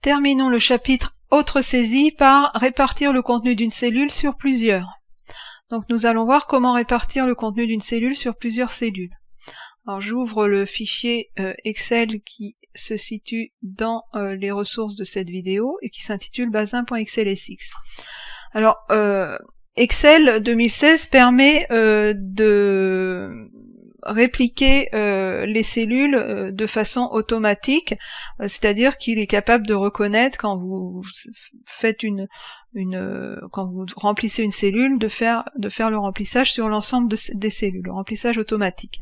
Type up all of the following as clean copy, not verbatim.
Terminons le chapitre Autre saisie par répartir le contenu d'une cellule sur plusieurs. Donc nous allons voir comment répartir le contenu d'une cellule sur plusieurs cellules. Alors j'ouvre le fichier Excel qui se situe dans les ressources de cette vidéo et qui s'intitule bazin.xlsx. Alors Excel 2016 permet de répliquer les cellules de façon automatique, c'est-à-dire qu'il est capable de reconnaître quand vous faites quand vous remplissez une cellule, de faire le remplissage sur l'ensemble des cellules, le remplissage automatique.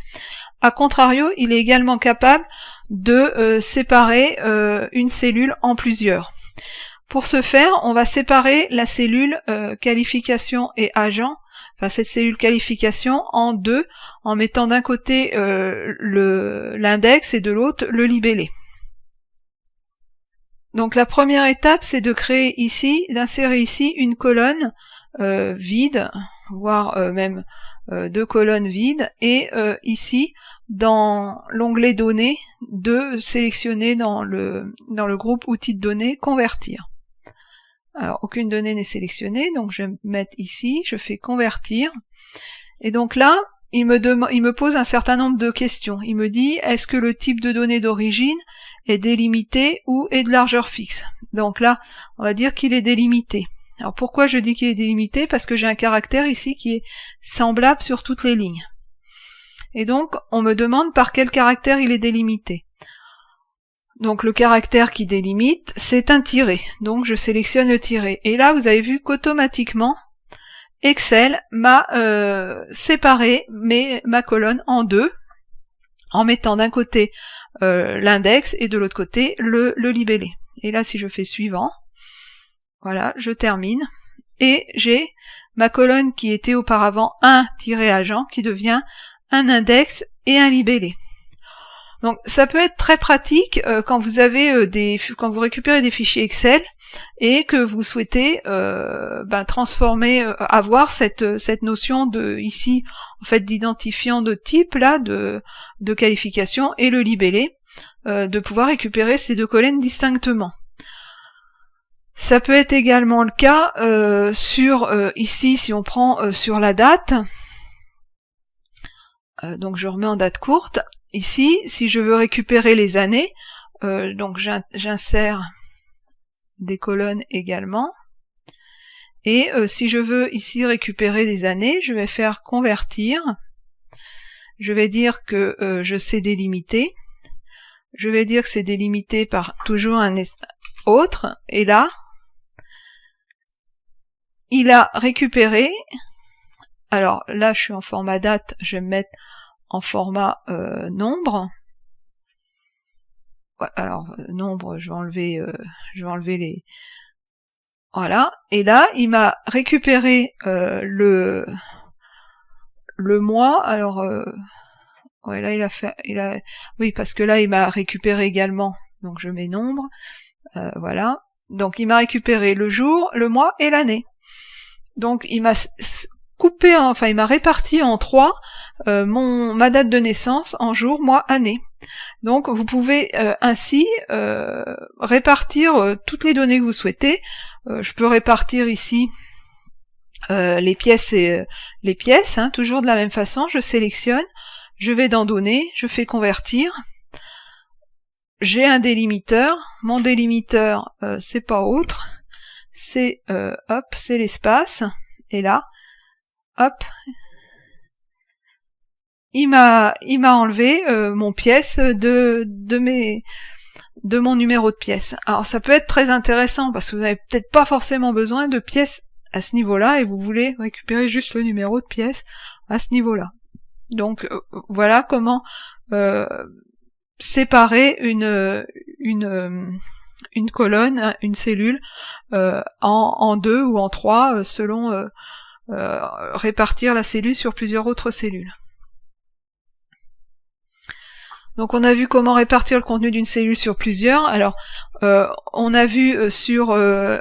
A contrario, il est également capable de séparer une cellule en plusieurs. Pour ce faire, on va séparer la cellule qualification et agent, enfin cette cellule qualification, en deux, en mettant d'un côté l'index et de l'autre le libellé. Donc la première étape, c'est de créer ici, d'insérer ici une colonne vide, voire même deux colonnes vides, et ici, dans l'onglet données, de sélectionner dans le groupe outils de données, convertir. Alors aucune donnée n'est sélectionnée, donc je vais me mettre ici, je fais convertir, et donc là, il me pose un certain nombre de questions. Il me dit, est-ce que le type de données d'origine est délimité ou est de largeur fixe? Donc là, on va dire qu'il est délimité. Alors pourquoi je dis qu'il est délimité? Parce que j'ai un caractère ici qui est semblable sur toutes les lignes. Et donc, on me demande par quel caractère il est délimité. Donc le caractère qui délimite, c'est un tiret. Donc je sélectionne le tiret. Et là, vous avez vu qu'automatiquement, Excel m'a séparé ma colonne en deux, en mettant d'un côté l'index et de l'autre côté le libellé. Et là, si je fais suivant, voilà, je termine. Et j'ai ma colonne qui était auparavant un tiret-agent qui devient un index et un libellé. Donc ça peut être très pratique quand vous avez quand vous récupérez des fichiers Excel et que vous souhaitez transformer, avoir cette notion de ici en fait d'identifiant de type là de qualification et le libellé, de pouvoir récupérer ces deux colonnes distinctement. Ça peut être également le cas sur ici si on prend sur la date. Donc je remets en date courte. Ici, si je veux récupérer les années, donc j'insère des colonnes également. Et si je veux ici récupérer des années, je vais faire convertir. Je vais dire que je sais délimiter. Je vais dire que c'est délimité par toujours un autre. Et là, il a récupéré. Alors là, je suis en format date, je vais me mettre en format nombre. Ouais, alors nombre, je vais enlever les. Voilà. Et là, il m'a récupéré le mois. Alors ouais, là oui, parce que là il m'a récupéré également. Donc je mets nombre. Voilà. Donc il m'a récupéré le jour, le mois et l'année. Donc il m'a il m'a réparti en trois ma date de naissance en jour, mois, année. Donc vous pouvez ainsi répartir toutes les données que vous souhaitez. Je peux répartir ici les pièces toujours de la même façon. Je sélectionne, je vais dans données, je fais convertir. J'ai un délimiteur. Mon délimiteur, c'est pas autre, c'est c'est l'espace. Et là, hop, il m'a enlevé mon pièce de mon numéro de pièce. Alors ça peut être très intéressant parce que vous n'avez peut-être pas forcément besoin de pièces à ce niveau-là et vous voulez récupérer juste le numéro de pièce à ce niveau-là. Donc voilà comment séparer une colonne, une cellule en deux ou en trois selon répartir la cellule sur plusieurs autres cellules. Donc on a vu comment répartir le contenu d'une cellule sur plusieurs. Alors on a vu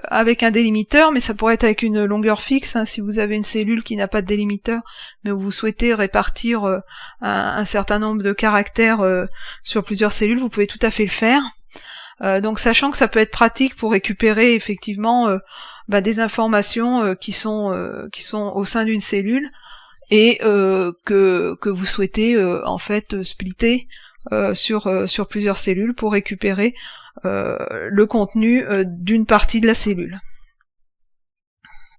avec un délimiteur, mais ça pourrait être avec une longueur fixe, hein, si vous avez une cellule qui n'a pas de délimiteur, mais où vous souhaitez répartir un certain nombre de caractères sur plusieurs cellules, vous pouvez tout à fait le faire. Donc sachant que ça peut être pratique pour récupérer effectivement des informations qui sont au sein d'une cellule et que vous souhaitez en fait splitter sur plusieurs cellules pour récupérer le contenu d'une partie de la cellule.